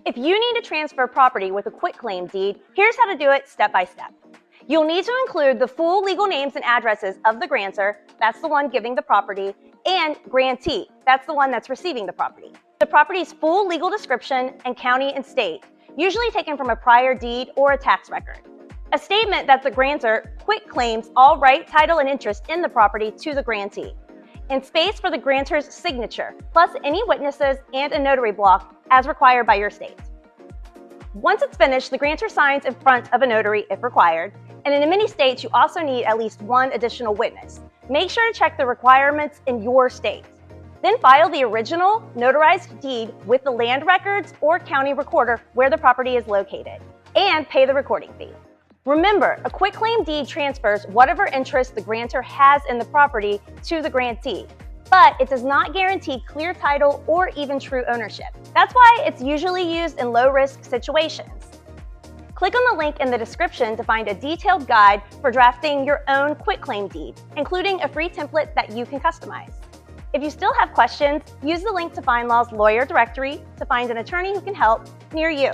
If you need to transfer property with a quitclaim deed, here's how to do it step by step. You'll need to include the full legal names and addresses of the grantor, that's the one giving the property, and grantee, that's the one that's receiving the property. The property's full legal description and county and state, usually taken from a prior deed or a tax record. A statement that the grantor quitclaims all right, title, and interest in the property to the grantee. And space for the grantor's signature, plus any witnesses and a notary block as required by your state. Once it's finished, the grantor signs in front of a notary if required, and in many states you also need at least one additional witness. Make sure to check the requirements in your state. Then file the original notarized deed with the land records or county recorder where the property is located, and pay the recording fee. Remember, a quitclaim deed transfers whatever interest the grantor has in the property to the grantee, but it does not guarantee clear title or even true ownership. That's why it's usually used in low-risk situations. Click on the link in the description to find a detailed guide for drafting your own quitclaim deed, including a free template that you can customize. If you still have questions, use the link to FindLaw's lawyer directory to find an attorney who can help near you.